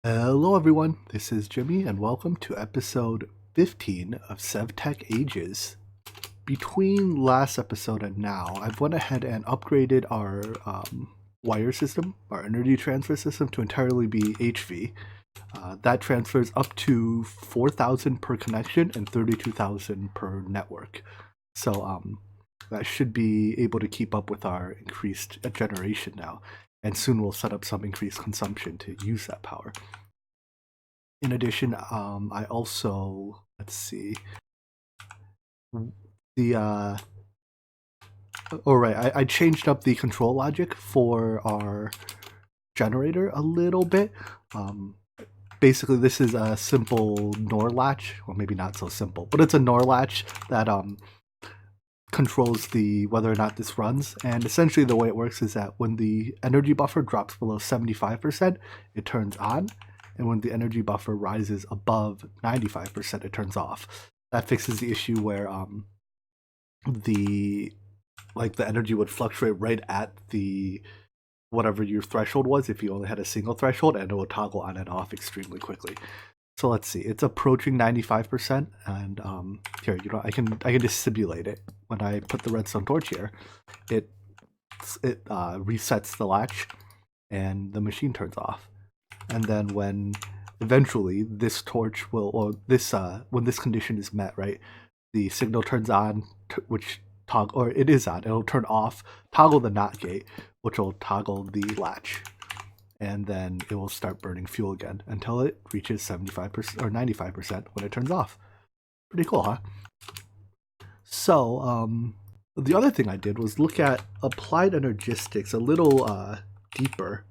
Hello, everyone. This is Jimmy, and welcome to episode 15 of SevTech Ages. Between last episode and now, I've went ahead and upgraded our wire system, our energy transfer system, to entirely be HV. That transfers up to 4,000 per connection and 32,000 per network. So that should be able to keep up with our increased generation now. And soon we'll set up some increased consumption to use that power. In addition, I also, let's see, the I changed up the control logic for our generator a little bit. Basically, this is a simple NOR latch, well, maybe not so simple, but it's a NOR latch that controls the whether or not this runs. And essentially, the way it works is that when the energy buffer drops below 75%, it turns on, and when the energy buffer rises above 95%, it turns off. That fixes the issue where the energy would fluctuate right at the whatever your threshold was if you only had a single threshold, and it will toggle on and off extremely quickly. So let's see, it's approaching 95%, and here, I can just simulate it. When I put the redstone torch here, it resets the latch, and the machine turns off. And then when eventually this torch will, or this when this condition is met, right, the signal turns on, which toggle, or it is on, it'll turn off, toggle the NOT gate, which will toggle the latch, and then it will start burning fuel again until it reaches 75% or 95% when it turns off. Pretty cool, huh? So the other thing I did was look at applied energistics a little deeper.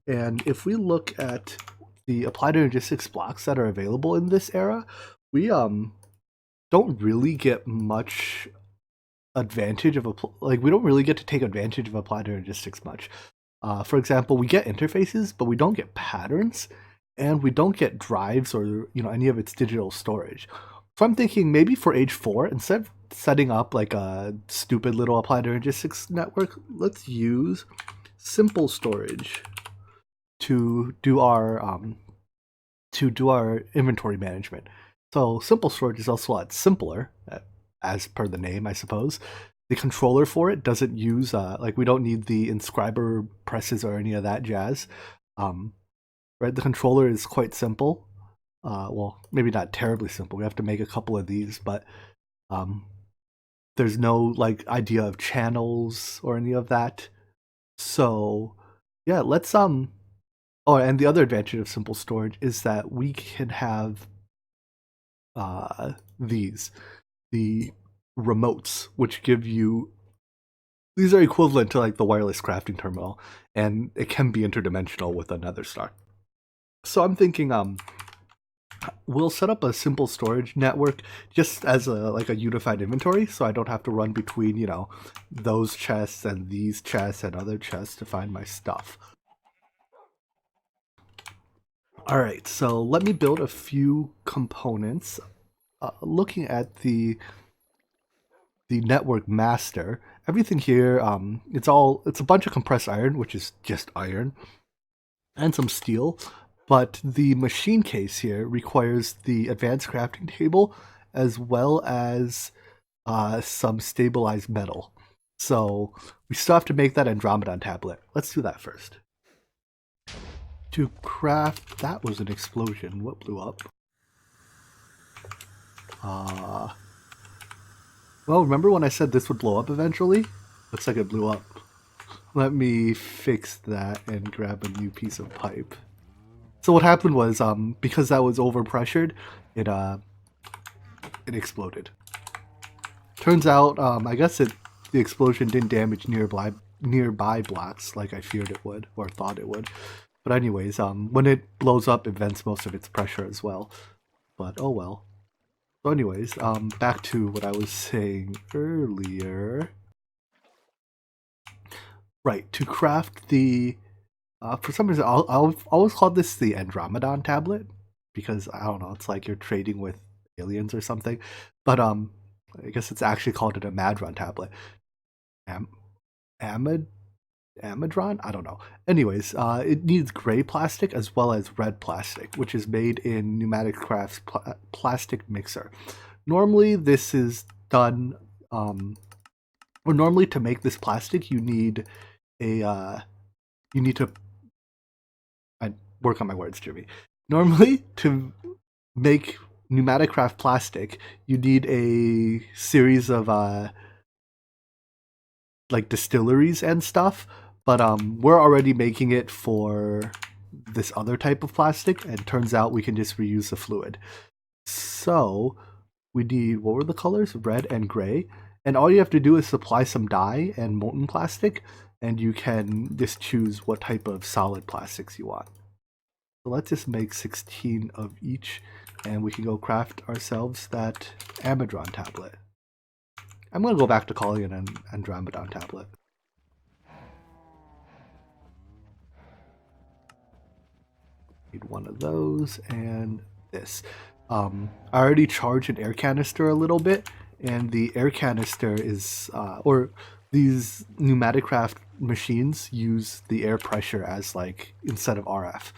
And if we look at the applied energistics blocks that are available in this era, we don't really get much advantage of we don't really get to take advantage of applied energistics much. For example, we get interfaces, but we don't get patterns, and we don't get drives or any of its digital storage. So I'm thinking maybe for age 4, instead of setting up like a stupid little applied energistics network, let's use simple storage to do our inventory management. So simple storage is also a lot simpler, as per the name, I suppose. The controller for it doesn't use we don't need the inscriber presses or any of that jazz. Right, the controller is quite simple. Well, maybe not terribly simple. We have to make a couple of these, but there's no idea of channels or any of that. So yeah, let's Oh, and the other advantage of simple storage is that we can have the remotes, which give you, these are equivalent to the wireless crafting terminal, and it can be interdimensional with another star. So I'm thinking we'll set up a simple storage network just as a unified inventory, so I don't have to run between those chests and these chests and other chests to find my stuff. All right, so let me build a few components. Looking at the network master, everything here, it's a bunch of compressed iron, which is just iron, and some steel. But the machine case here requires the advanced crafting table as well as some stabilized metal. So we still have to make that Andromedon tablet. Let's do that first. To craft, that was an explosion. What blew up? Well, remember when I said this would blow up eventually? Looks like it blew up. Let me fix that and grab a new piece of pipe. So what happened was, because that was overpressured, it exploded. Turns out, I guess the explosion didn't damage nearby blocks like I feared it would, or thought it would. But anyways, when it blows up, it vents most of its pressure as well. But oh well. So anyways, back to what I was saying earlier. Right, to craft the, for some reason, I'll always call this the Andromedon tablet, because I don't know, it's like you're trading with aliens or something. But I guess it's actually called an Amadron tablet. Amad Amidron? I don't know. Anyways, it needs gray plastic as well as red plastic, which is made in Pneumatic Craft's plastic mixer. Normally, this is done, or normally to make this plastic, you need a, you need to, I work on my words, Jimmy. Normally, to make Pneumatic Craft plastic, you need a series of, like distilleries and stuff, but we're already making it for this other type of plastic, and turns out we can just reuse the fluid. So we need, what were the colors? Red and gray. And all you have to do is supply some dye and molten plastic, and you can just choose what type of solid plastics you want. So let's just make 16 of each, and we can go craft ourselves that Amidron tablet. I'm going to go back to calling it an Andromedon tablet. Need one of those and this. I already charged an air canister a little bit, and the air canister is, or these Pneumatic Craft machines use the air pressure as like instead of RF.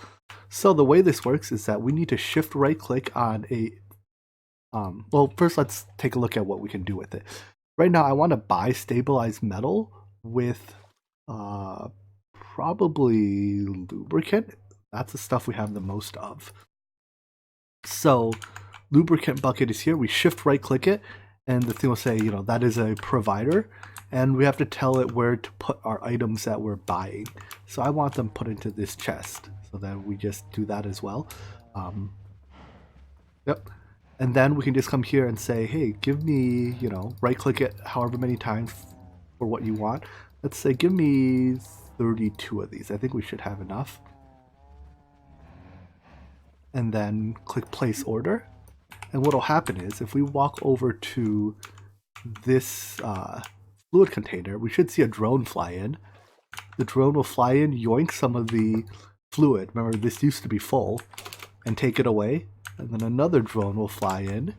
So the way this works is that we need to shift right click on a, well, first let's take a look at what we can do with it. Right now I want to buy stabilized metal with probably lubricant. That's the stuff we have the most of. So lubricant bucket is here. We shift right click it, and the thing will say, you know, that is a provider, and we have to tell it where to put our items that we're buying. So I want them put into this chest, so that we just do that as well. Yep. And then we can just come here and say, hey, give me, you know, right click it however many times for what you want. Let's say, give me 32 of these. I think we should have enough. And then click place order. And what will happen is if we walk over to this fluid container, we should see a drone fly in. The drone will fly in, yoink some of the fluid. Remember, this used to be full, and take it away. And then another drone will fly in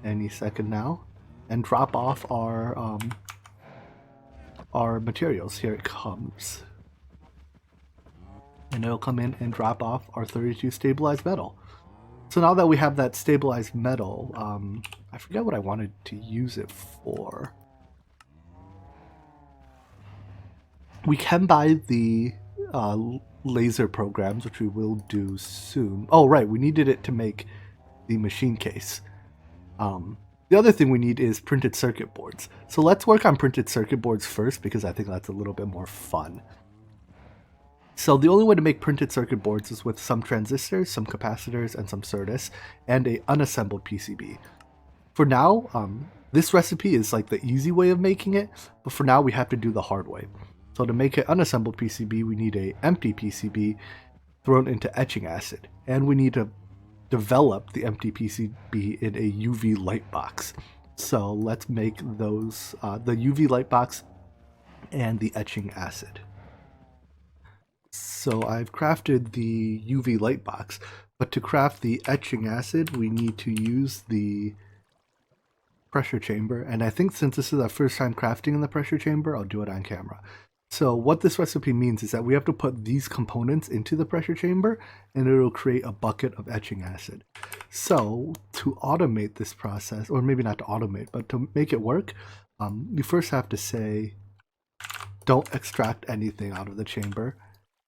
any second now and drop off our materials. Here it comes. And it'll come in and drop off our 32 stabilized metal. So now that we have that stabilized metal, I forget what I wanted to use it for. We can buy the laser programs, which we will do soon. Oh, right, we needed it to make the machine case. The other thing we need is printed circuit boards. So let's work on printed circuit boards first, because I think that's a little bit more fun. So the only way to make printed circuit boards is with some transistors, some capacitors, and some SerDes, and a unassembled PCB. For now, this recipe is like the easy way of making it, but for now we have to do the hard way. So to make an unassembled PCB, we need an empty PCB thrown into etching acid, and we need to develop the empty PCB in a UV light box. So let's make those, the UV light box and the etching acid. So I've crafted the UV light box, but to craft the etching acid, we need to use the pressure chamber. And I think since this is our first time crafting in the pressure chamber, I'll do it on camera. So what this recipe means is that we have to put these components into the pressure chamber, and it'll create a bucket of etching acid. So to automate this process, or maybe not to automate, but to make it work, you first have to say, don't extract anything out of the chamber,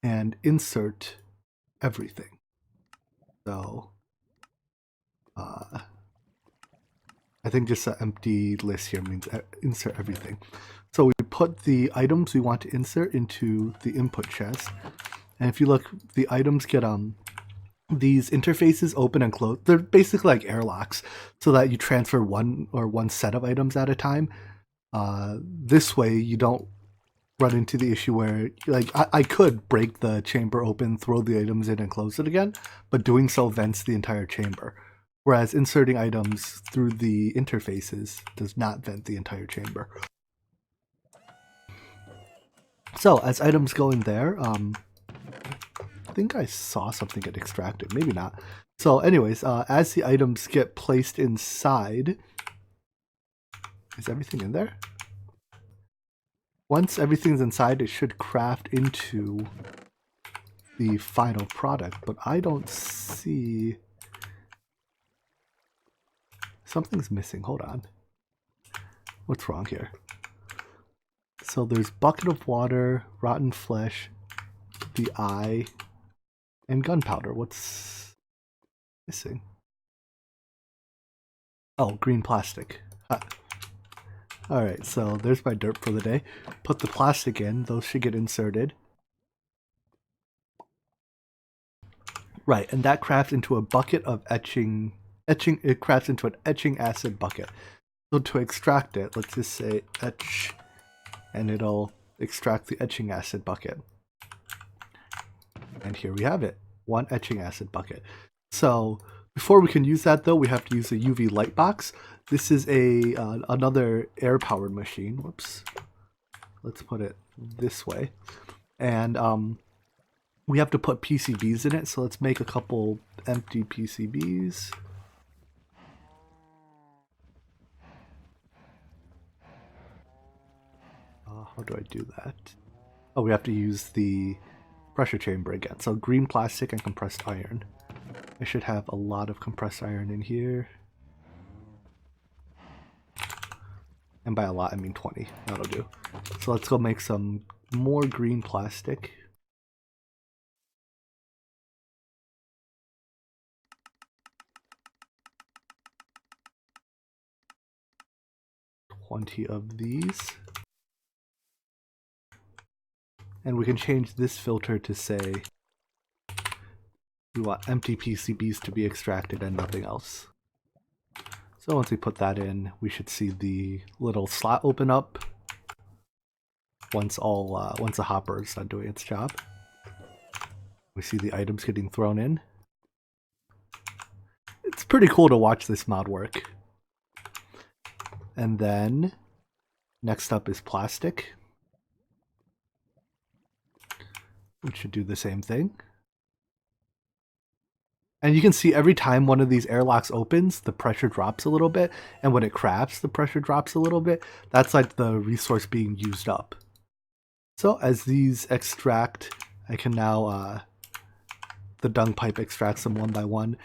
and insert everything. So I think just an empty list here means insert everything. So we put the items we want to insert into the input chest, and if you look, the items get these interfaces open and close. They're basically like airlocks, so that you transfer one set of items at a time. This way you don't run into the issue where, like, I could break the chamber open, throw the items in, and close it again, but doing so vents the entire chamber. Whereas inserting items through the interfaces does not vent the entire chamber. So as items go in there, I think I saw something get extracted, maybe not. So anyways, as the items get placed inside, is everything in there? once everything's inside, it should craft into the final product, but I don't see... Something's missing. Hold on. What's wrong here? So there's bucket of water, rotten flesh, the eye, and gunpowder. What's missing? Oh, green plastic. Huh. Alright, so there's my dirt for the day. Put the plastic in. Those should get inserted. Right, and that crafts into a bucket of etching. It crafts into an etching acid bucket. So to extract it, let's just say etch, and it'll extract the etching acid bucket. And here we have it, one etching acid bucket. So before we can use that though, we have to use a UV light box. This is a another air powered machine. Whoops. Let's put it this way. And we have to put PCBs in it. So let's make a couple empty PCBs. How do I do that? Oh, we have to use the pressure chamber again. So green plastic and compressed iron. I should have a lot of compressed iron in here. And by a lot, I mean 20. That'll do. So let's go make some more green plastic. $20 of these. And we can change this filter to say we want empty PCBs to be extracted and nothing else. So once we put that in, we should see the little slot open up once the hopper is done doing its job. We see the items getting thrown in. It's pretty cool to watch this mod work. And then next up is plastic, which should do the same thing. And you can see every time one of these airlocks opens, the pressure drops a little bit. And when it crafts, the pressure drops a little bit. That's like the resource being used up. So as these extract, I can now, the dung pipe extracts them one by one.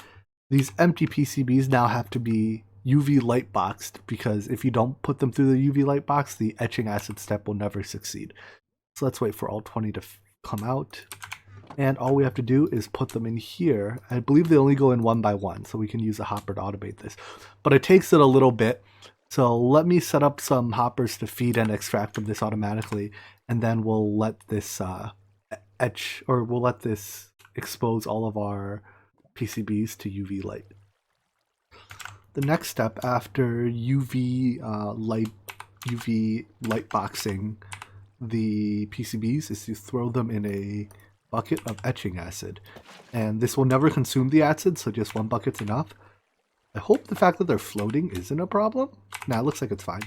These empty PCBs now have to be UV light boxed, because if you don't put them through the UV light box, the etching acid step will never succeed. So let's wait for all 20 to come out. And all we have to do is put them in here. I believe they only go in one by one, so we can use a hopper to automate this. But it takes it a little bit. So let me set up some hoppers to feed and extract from this automatically. And then we'll let this we'll let this expose all of our PCBs to UV light. The next step after UV light boxing the PCBs is to throw them in a bucket of etching acid, and this will never consume the acid, so just one bucket's enough. I hope the fact that they're floating isn't a problem. Nah, it looks like it's fine.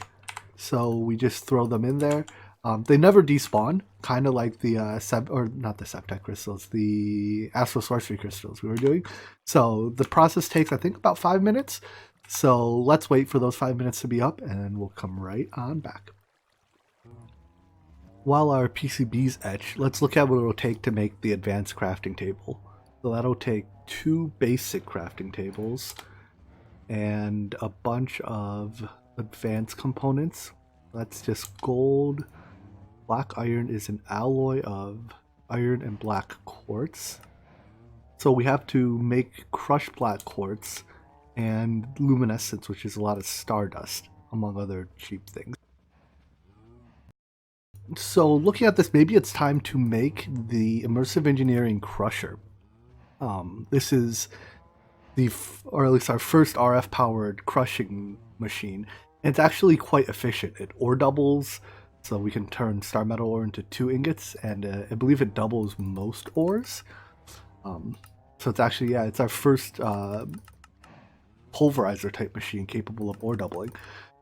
So we just throw them in there. They never despawn, kind of like the not the SevTech crystals, the Astral Sorcery crystals we were doing. So the process takes, I think, about 5 minutes. So let's wait for those 5 minutes to be up, and we'll come right on back. While our PCBs etch, let's look at what it'll take to make the advanced crafting table. So that'll take 2 basic crafting tables and a bunch of advanced components. That's just gold. Black iron is an alloy of iron and black quartz. So we have to make crushed black quartz and luminescence, which is a lot of stardust, among other cheap things. So looking at this, maybe it's time to make the immersive engineering crusher. This is or at least our first RF powered crushing machine. And it's actually quite efficient. It ore doubles, so we can turn star metal ore into 2 ingots, and I believe it doubles most ores. So it's actually, yeah, it's our first pulverizer type machine capable of ore doubling.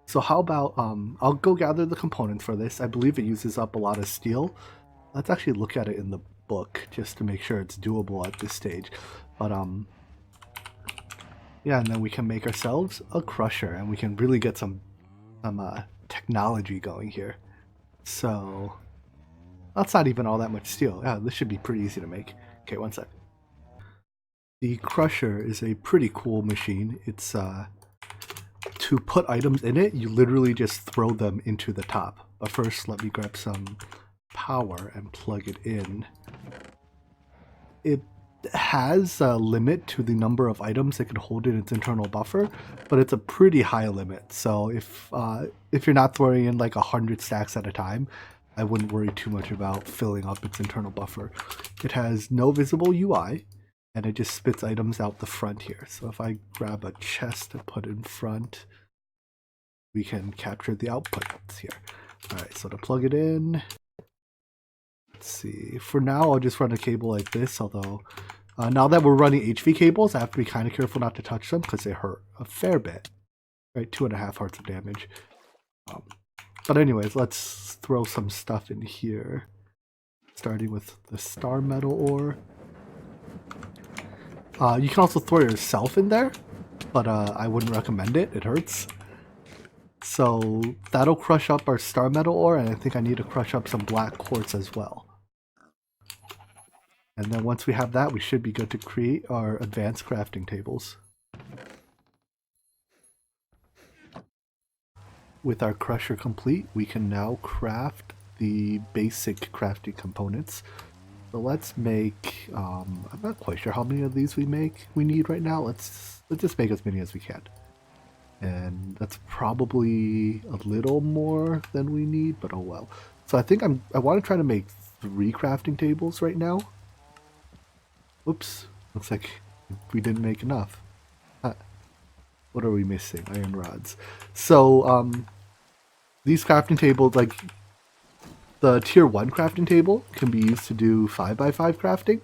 So how about, I'll go gather the components for this. I believe it uses up a lot of steel. Let's actually look at it in the book just to make sure it's doable at this stage. But yeah, and then we can make ourselves a crusher, and we can really get some technology going here. So that's not even all that much steel. Yeah, this should be pretty easy to make. Okay, one sec. The crusher is a pretty cool machine. It's to put items in it, you literally just throw them into the top. But first, let me grab some power and plug it in. It has a limit to the number of items it can hold in its internal buffer, but it's a pretty high limit. So if you're not throwing in like 100 stacks at a time, I wouldn't worry too much about filling up its internal buffer. It has no visible UI, and it just spits items out the front here. So if I grab a chest to put in front, we can capture the outputs here. All right, so to plug it in, let's see. For now, I'll just run a cable like this, although now that we're running HV cables, I have to be kind of careful not to touch them because they hurt a fair bit. Right, 2.5 hearts of damage. But anyways, let's throw some stuff in here, starting with the star metal ore. You can also throw yourself in there, but I wouldn't recommend it. It hurts. So that'll crush up our star metal ore, and I think I need to crush up some black quartz as well. And then once we have that, we should be good to create our advanced crafting tables. With our crusher complete, we can now craft the basic crafting components. So let's make, I'm not quite sure how many of these we need right now. Let's just make as many as we can. And that's probably a little more than we need, but oh well. So I think I want to try to make 3 crafting tables right now. Oops, looks like we didn't make enough. What are we missing? Iron rods. So these crafting tables, like the tier 1 crafting table, can be used to do 5x5 crafting.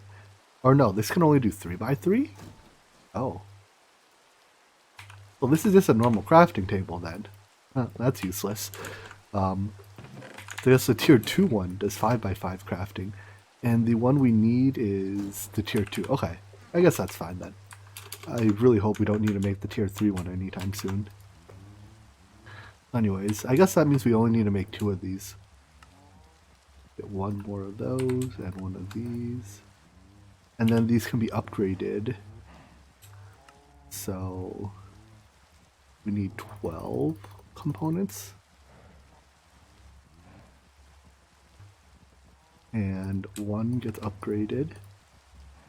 Or no, this can only do 3x3? Oh. Well, this is just a normal crafting table then. That's useless. I guess the tier 2 one does 5x5 crafting. And the one we need is the tier 2. Okay, I guess that's fine then. I really hope we don't need to make the tier 3 one anytime soon. Anyways, I guess that means we only need to make 2 of these. Get 1 more of those and 1 of these. And then these can be upgraded. So we need 12 components. And 1 gets upgraded.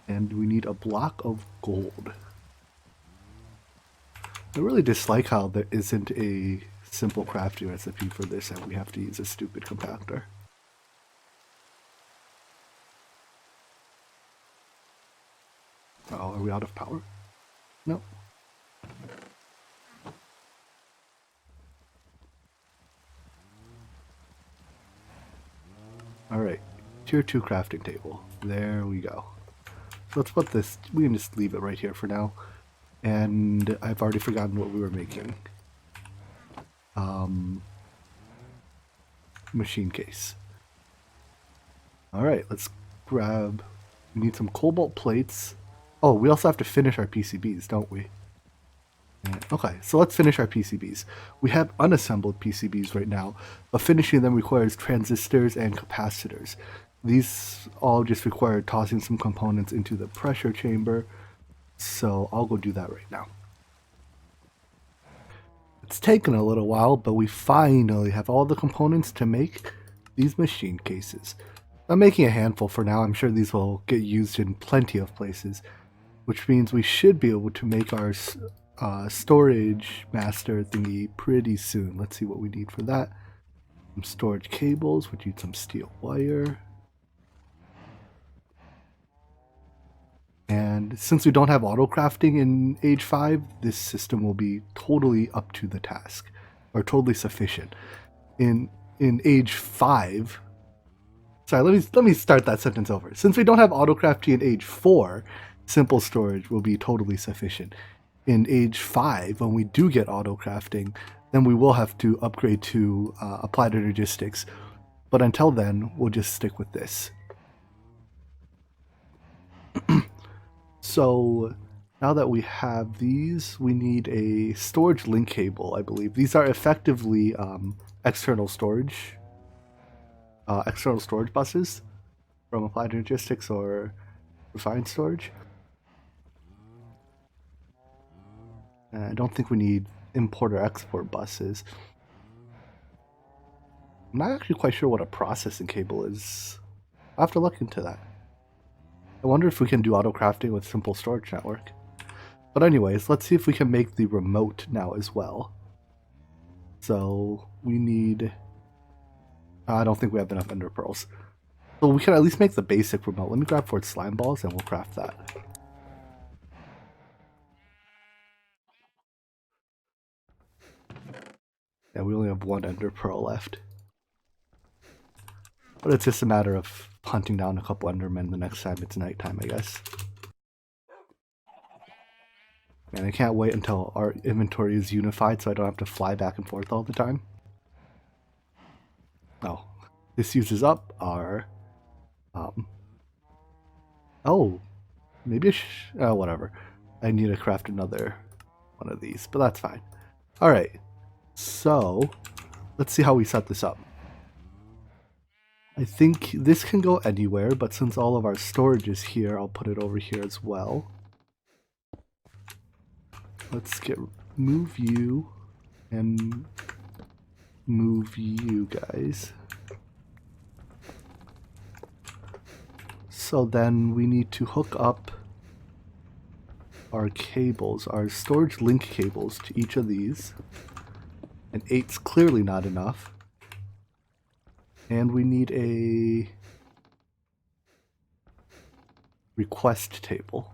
And we need a block of gold. I really dislike how there isn't a simple crafting recipe for this and we have to use a stupid compactor. Oh, are we out of power? No. Alright, tier 2 crafting table. There we go. So let's put this, we can just leave it right here for now. And I've already forgotten what we were making. Machine case. Alright, let's grab, we need some cobalt plates. Oh, we also have to finish our PCBs, don't we? Okay, so let's finish our PCBs. We have unassembled PCBs right now, but finishing them requires transistors and capacitors. These all just require tossing some components into the pressure chamber, so I'll go do that right now. It's taken a little while, but we finally have all the components to make these machine cases. I'm making a handful for now. I'm sure these will get used in plenty of places, which means we should be able to make our storage master thingy pretty soon. Let's see what we need for that. Some storage cables, we need some steel wire. And since we don't have auto crafting in age 5, this system will be totally up to the task, or totally sufficient. In age 5, sorry, let me start that sentence over. Since we don't have auto crafting in age 4, simple storage will be totally sufficient. In age 5, when we do get auto crafting, then we will have to upgrade to applied energistics. But until then, we'll just stick with this. So now that we have these, we need a storage link cable, I believe. These are effectively external storage external storage buses from Applied Logistics or Refined Storage. I don't think we need import or export buses. I'm not actually quite sure what a processing cable is. I'll have to look into that. I wonder if we can do auto crafting with simple storage network. But anyways, let's see if we can make the remote now as well. So we need... I don't think we have enough ender pearls. So we can at least make the basic remote. Let me grab 4 slime balls and we'll craft that. Yeah, we only have 1 ender pearl left. But it's just a matter of hunting down a couple endermen the next time it's nighttime, I guess. And I can't wait until our inventory is unified so I don't have to fly back and forth all the time. Oh, this uses up our... oh, maybe whatever. I need to craft another one of these, but that's fine. Alright, so let's see how we set this up. I think this can go anywhere, but since all of our storage is here, I'll put it over here as well. Let's move you and move you guys. So then we need to hook up our cables, our storage link cables to each of these. And 8's clearly not enough. And we need a request table.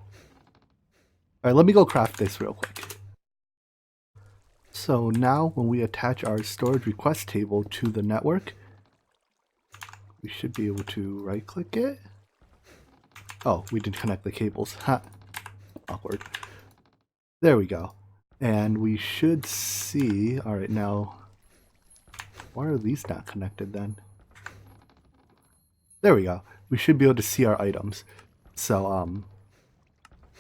Alright, let me go craft this real quick. So now when we attach our storage request table to the network, we should be able to right click it. Oh, we didn't connect the cables. Ha! Awkward. There we go. And we should see... Alright, now... Why are these not connected then? There we go. We should be able to see our items. So,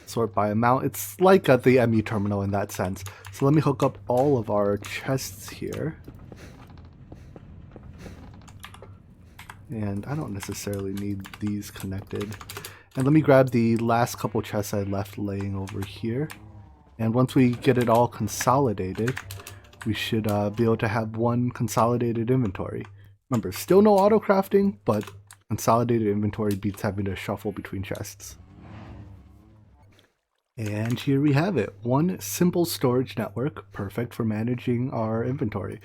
sort by amount. It's like at the ME terminal in that sense. So let me hook up all of our chests here. And I don't necessarily need these connected. And let me grab the last couple chests I left laying over here. And once we get it all consolidated, we should be able to have one consolidated inventory. Remember, still no auto crafting, but consolidated inventory beats having to shuffle between chests. And here we have it. One simple storage network, perfect for managing our inventory.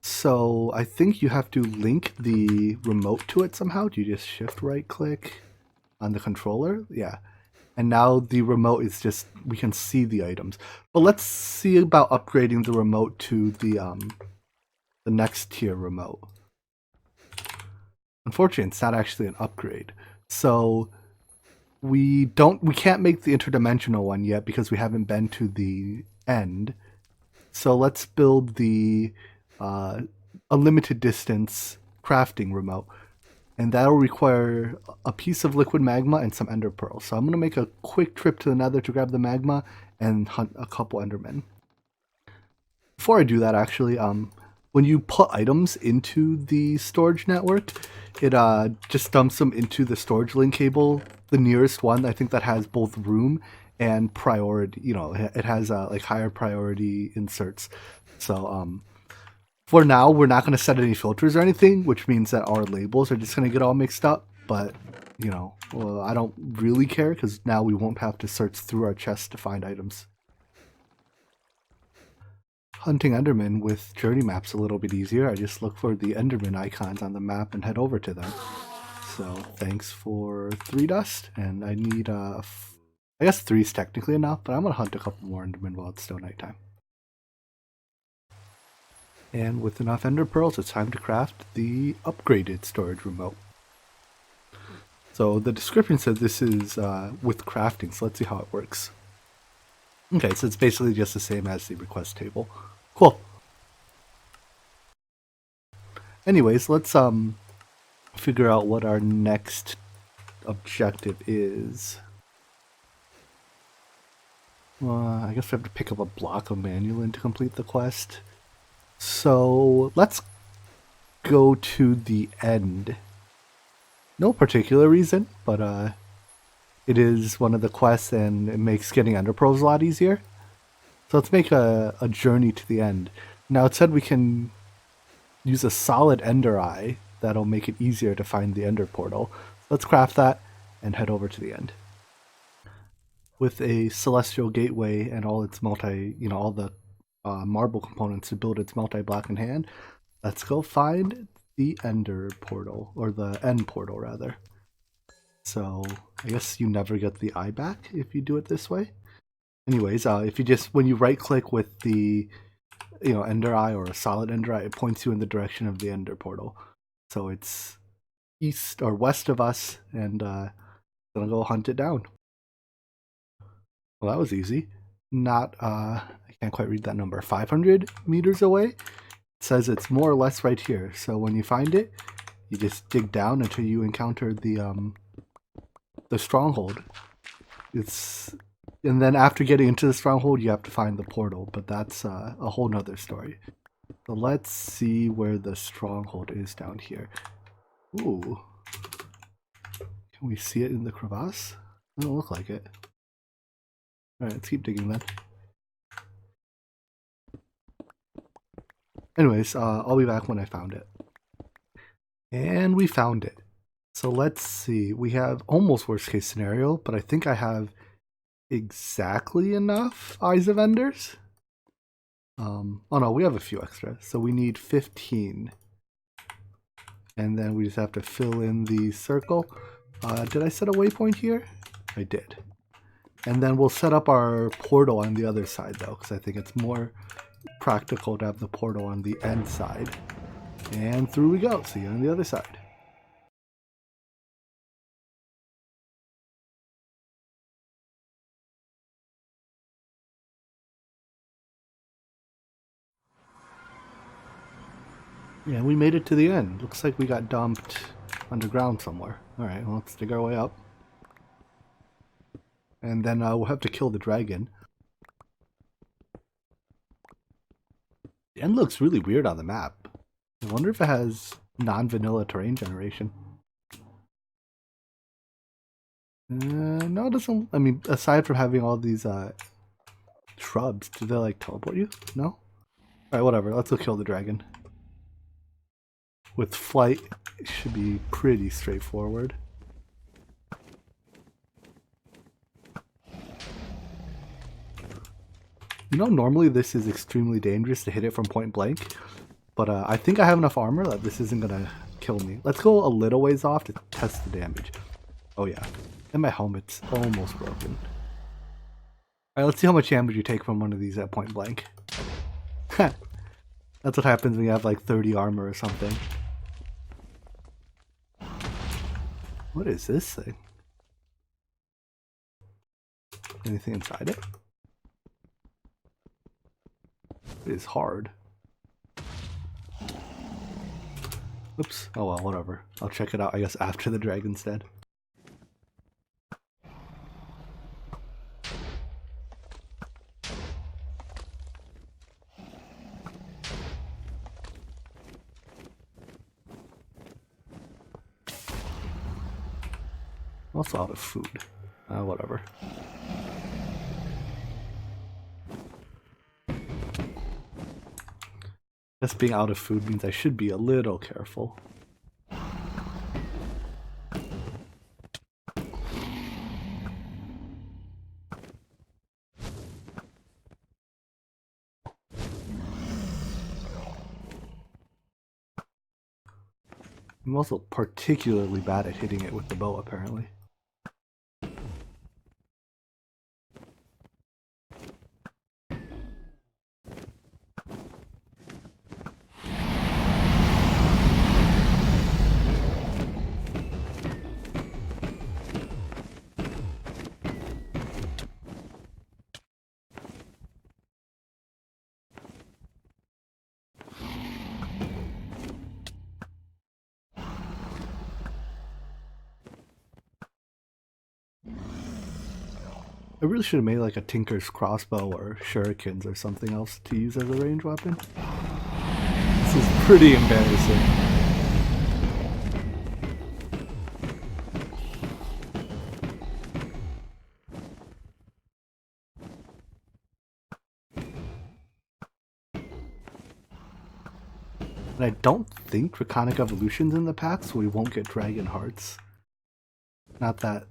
So I think you have to link the remote to it somehow. Do you just shift right click on the controller? Yeah. And now the remote is just, we can see the items. But let's see about upgrading the remote to the next tier remote. Unfortunately, it's not actually an upgrade. So we can't make the interdimensional one yet because we haven't been to the end. So let's build the a limited distance crafting remote. And that'll require a piece of liquid magma and some ender pearls. So I'm going to make a quick trip to the nether to grab the magma and hunt a couple endermen. Before I do that, actually, when you put items into the storage network, it just dumps them into the storage link cable, the nearest one, I think that has both room and priority. You know, it has like higher priority inserts. So for now, we're not going to set any filters or anything, which means that our labels are just going to get all mixed up. But, you know, well, I don't really care because now we won't have to search through our chests to find items. Hunting endermen with journey maps a little bit easier. I just look for the enderman icons on the map and head over to them. So thanks for 3 dust, and I need I guess 3 is technically enough, but I'm going to hunt a couple more endermen while it's still nighttime. And with enough ender pearls, it's time to craft the upgraded storage remote. So the description says this is with crafting, so let's see how it works. Okay, so it's basically just the same as the request table. Cool. Anyways, let's figure out what our next objective is. I guess we have to pick up a block of manual to complete the quest. So let's go to the end No particular reason, but it is one of the quests and it makes getting ender pearls a lot easier. So let's make a journey to the end. Now it said we can use a solid ender eye that'll make it easier to find the ender portal. So let's craft that and head over to the end. With a celestial gateway and all its all the marble components to build its multi-blackened hand, let's go find the ender portal, or the end portal rather. So I guess you never get the eye back if you do it this way. Anyways, if you just, when you right click with the ender eye or a solid ender eye, it points you in the direction of the ender portal. So it's east or west of us, and gonna go hunt it down. Well, that was easy. Not I can't quite read that number. 500 meters away. It says it's more or less right here. So when you find it, you just dig down until you encounter the stronghold. And then after getting into the stronghold, you have to find the portal, but that's a whole nother story. So let's see where the stronghold is down here. Ooh. Can we see it in the crevasse? Doesn't look like it. Alright, let's keep digging then. Anyways, I'll be back when I found it. And we found it. So let's see. We have almost worst case scenario, but I think I have exactly enough Eyes of Enders. Oh no, we have a few extra. So we need 15. And then we just have to fill in the circle. Did I set a waypoint here? I did. And then we'll set up our portal on the other side though, because I think it's more practical to have the portal on the end side. And through we go. See you on the other side. Yeah, we made it to the end. Looks like we got dumped underground somewhere. Alright, well, let's dig our way up. And then we'll have to kill the dragon. The end looks really weird on the map. I wonder if it has non-vanilla terrain generation. No, it doesn't. I mean, aside from having all these shrubs, do they like teleport you? No? Alright, whatever. Let's go kill the dragon. With flight, it should be pretty straightforward. You know, normally this is extremely dangerous to hit it from point blank, but I think I have enough armor that this isn't gonna kill me. Let's go a little ways off to test the damage. Oh yeah, and my helmet's almost broken. Alright, let's see how much damage you take from one of these at point blank. That's what happens when you have like 30 armor or something. What is this thing? Anything inside it? It is hard. Oops. Oh well, whatever. I'll check it out, I guess, after the dragon's dead. Also out of food. Whatever. Just being out of food means I should be a little careful. I'm also particularly bad at hitting it with the bow, apparently. I really should have made like a Tinker's crossbow or shurikens or something else to use as a ranged weapon. This is pretty embarrassing. And I don't think Draconic Evolution's in the pack, so we won't get Dragon Hearts. Not that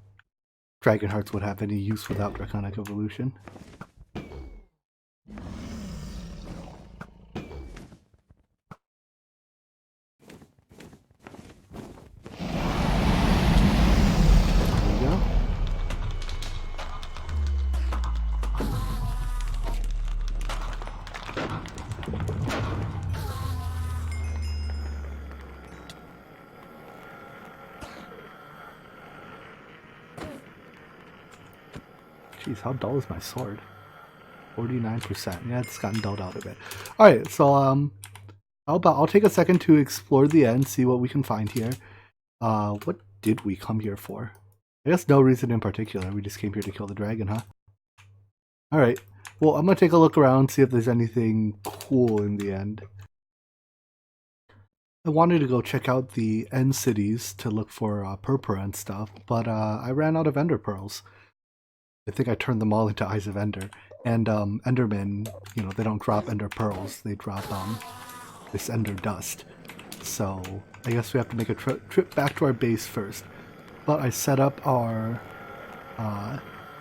Dragon Hearts would have any use without Draconic Evolution. Jeez, how dull is my sword? 49%. Yeah, it's gotten dulled out a bit. Alright, so I'll take a second to explore the end, see what we can find here. What did we come here for? I guess no reason in particular. We just came here to kill the dragon, huh? Alright. Well, I'm gonna take a look around, see if there's anything cool in the end. I wanted to go check out the end cities to look for purpura and stuff, but I ran out of ender pearls. I think I turned them all into Eyes of Ender. And Endermen, you know, they don't drop ender pearls, they drop this ender dust. So I guess we have to make a trip back to our base first. But I set up our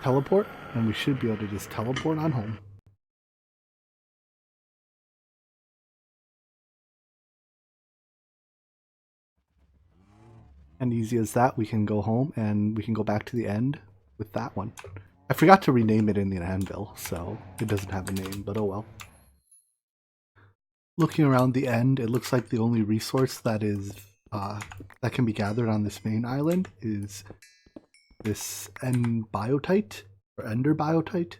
teleport, and we should be able to just teleport on home. And easy as that, we can go home and we can go back to the end with that one. I forgot to rename it in the anvil, so it doesn't have a name, but oh well. Looking around the end, it looks like the only resource that is that can be gathered on this main island is this biotite or ender biotite.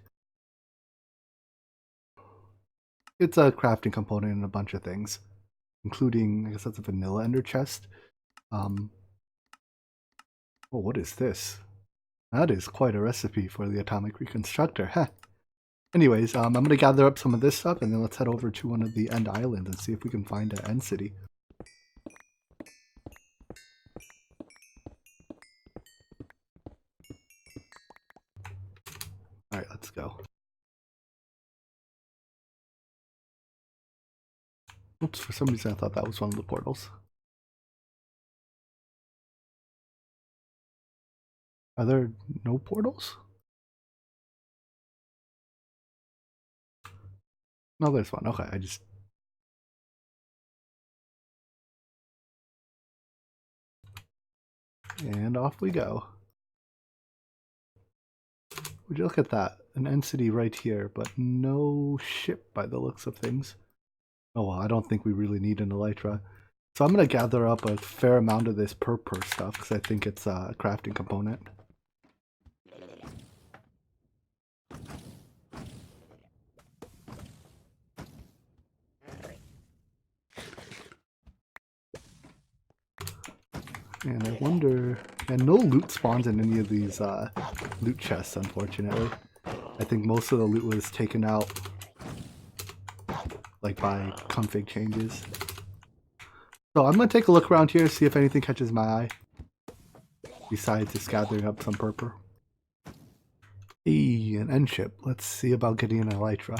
It's a crafting component in a bunch of things, including, I guess that's a vanilla ender chest. Oh, what is this? That is quite a recipe for the atomic reconstructor, huh? Anyways, I'm going to gather up some of this stuff, and then let's head over to one of the end islands and see if we can find an end city. Alright, let's go. Oops, for some reason I thought that was one of the portals. Are there no portals? No, there's one. Okay, And off we go. Would you look at that? An end city right here, but no ship by the looks of things. Oh well, I don't think we really need an elytra. So I'm going to gather up a fair amount of this purpur stuff, because I think it's a crafting component. And I wonder... And no loot spawns in any of these loot chests, unfortunately. I think most of the loot was taken out like by config changes. So I'm going to take a look around here, see if anything catches my eye. Besides just gathering up some purpur. Hey, an end ship. Let's see about getting an elytra.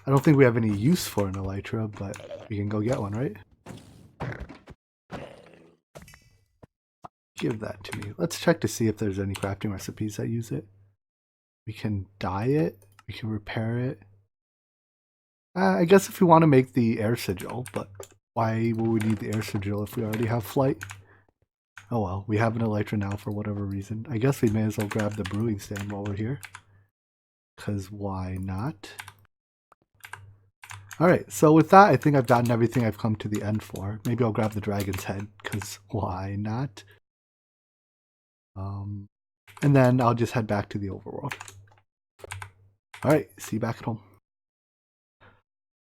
I don't think we have any use for an elytra, but we can go get one, right? Give that to me. Let's check to see if there's any crafting recipes that use it. We can dye it. We can repair it. I guess if we want to make the air sigil, but why will we need the air sigil if we already have flight? Oh well, we have an elytra now for whatever reason. I guess we may as well grab the brewing stand while we're here. Because why not? Alright, so with that, I think I've gotten everything I've come to the end for. Maybe I'll grab the dragon's head, because why not? And then I'll just head back to the overworld. Alright, see you back at home.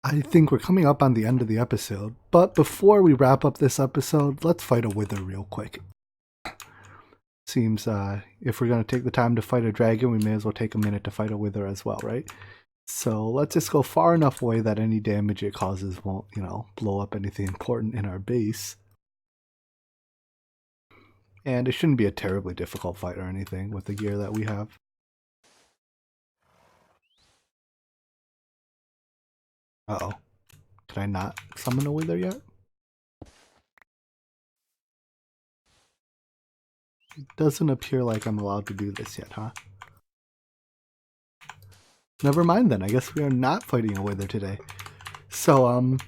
I think we're coming up on the end of the episode, but before we wrap up this episode, let's fight a wither real quick. Seems if we're going to take the time to fight a dragon, we may as well take a minute to fight a wither as well, right? So let's just go far enough away that any damage it causes won't, you know, blow up anything important in our base. And it shouldn't be a terribly difficult fight or anything with the gear that we have. Uh-oh. Can I not summon a wither yet? It doesn't appear like I'm allowed to do this yet, huh? Never mind then. I guess we are not fighting a wither today. So,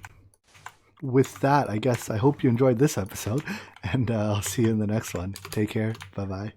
with that, I guess I hope you enjoyed this episode, and I'll see you in the next one. Take care. Bye-bye.